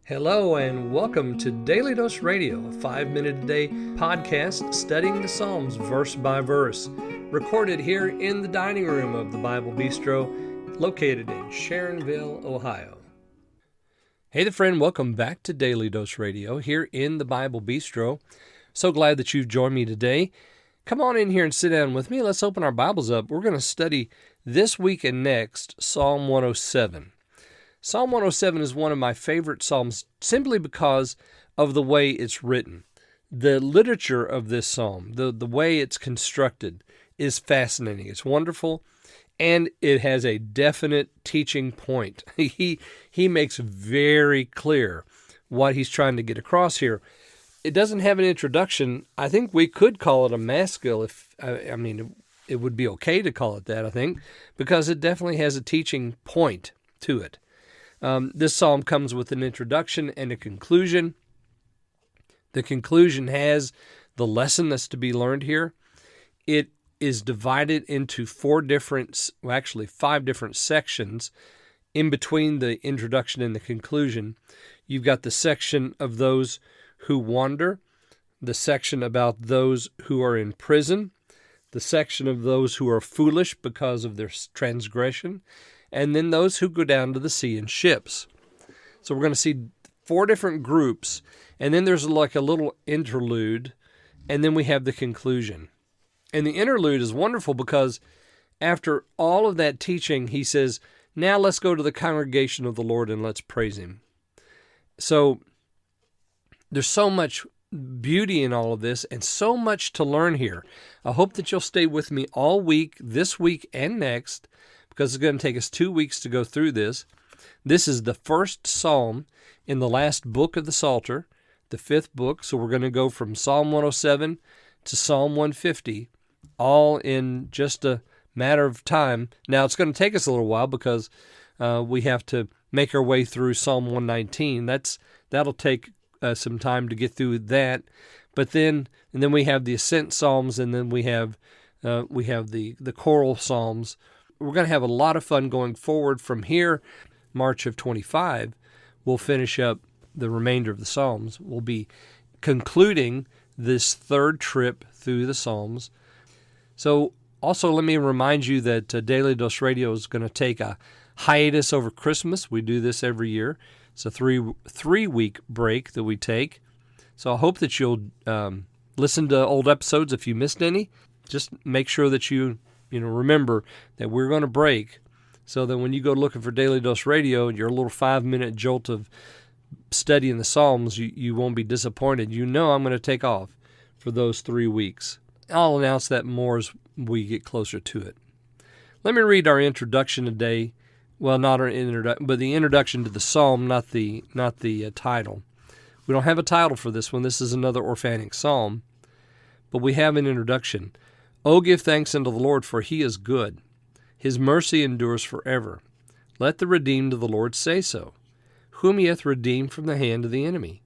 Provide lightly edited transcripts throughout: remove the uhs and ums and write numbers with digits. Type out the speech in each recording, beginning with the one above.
Hello and welcome to Daily Dose Radio, a 5-minute-a-day podcast studying the Psalms verse by verse, recorded here in the dining room of the Bible Bistro, located in Sharonville, Ohio. Hey there, friend. Welcome back to Daily Dose Radio here in the Bible Bistro. So glad that you've joined me today. Come on in here and sit down with me. Let's open our Bibles up. We're going to study this week and next Psalm 107. Psalm 107 is one of my favorite psalms simply because of the way it's written. The literature of this psalm, the way it's constructed, is fascinating. It's wonderful, and it has a definite teaching point. He makes very clear what he's trying to get across here. It doesn't have an introduction. I think we could call it a maskil. It would be okay to call it that, I think, because it definitely has a teaching point to it. This psalm comes with an introduction and a conclusion. The conclusion has the lesson that's to be learned here. It is divided into 5 different sections. In between the introduction and the conclusion, you've got the section of those who wander, the section about those who are in prison, the section of those who are foolish because of their transgression, and then those who go down to the sea in ships. So we're going to see 4 different groups, and then there's like a little interlude, and then we have the conclusion. And the interlude is wonderful because after all of that teaching, he says, now let's go to the congregation of the Lord and let's praise him. So there's so much beauty in all of this and so much to learn here. I hope that you'll stay with me all week, this week and next, because it's going to take us 2 weeks to go through this. This is the first psalm in the last book of the Psalter, the 5th book. So we're going to go from Psalm 107 to Psalm 150, all in just a matter of time. Now, it's going to take us a little while because we have to make our way through Psalm 119. That'll take some time to get through that. But then we have the Ascent Psalms, and then we have the choral Psalms. We're going to have a lot of fun going forward from here. March of 25, we'll finish up the remainder of the Psalms. We'll be concluding this 3rd trip through the Psalms. So also let me remind you that Daily Dose Radio is going to take a hiatus over Christmas. We do this every year. It's a three-week break that we take. So I hope that you'll listen to old episodes if you missed any. Just make sure that you remember that we're going to break so that when you go looking for Daily Dose Radio, your little 5-minute jolt of studying the Psalms, you won't be disappointed. You know I'm going to take off for those 3 weeks. I'll announce that more as we get closer to it. Let me read our introduction today. Well, not our introduction, but the introduction to the Psalm, not the title. We don't have a title for this one. This is another orphanic Psalm, but we have an introduction. Oh, give thanks unto the Lord, for he is good. His mercy endures forever. Let the redeemed of the Lord say so, whom he hath redeemed from the hand of the enemy,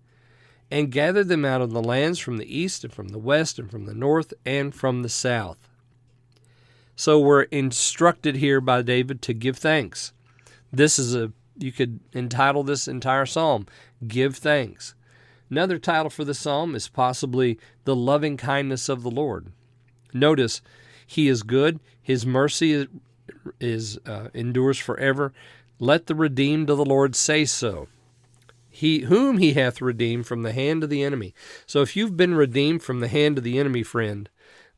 and gathered them out of the lands from the east and from the west and from the north and from the south. So we're instructed here by David to give thanks. You could entitle this entire psalm, Give Thanks. Another title for the psalm is possibly The Loving Kindness of the Lord. Notice, he is good, his mercy endures forever. Let the redeemed of the Lord say so. Whom he hath redeemed from the hand of the enemy. So if you've been redeemed from the hand of the enemy, friend,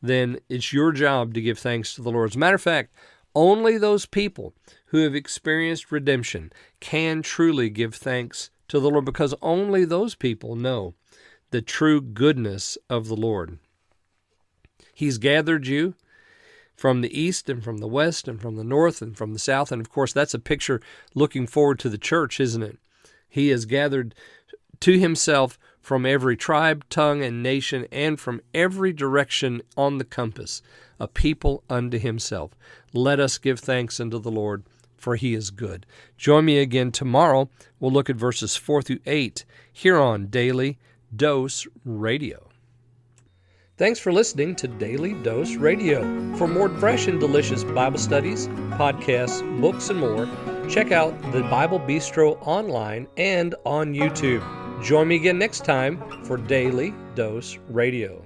then it's your job to give thanks to the Lord. As a matter of fact, only those people who have experienced redemption can truly give thanks to the Lord, because only those people know the true goodness of the Lord. He's gathered you from the east and from the west and from the north and from the south. And of course, that's a picture looking forward to the church, isn't it? He has gathered to himself from every tribe, tongue, and nation, and from every direction on the compass, a people unto himself. Let us give thanks unto the Lord, for he is good. Join me again tomorrow. We'll look at verses 4 through 8 here on Daily Dose Radio. Thanks for listening to Daily Dose Radio. For more fresh and delicious Bible studies, podcasts, books, and more, Check out the Bible Bistro online and on YouTube. Join me again next time for Daily Dose Radio.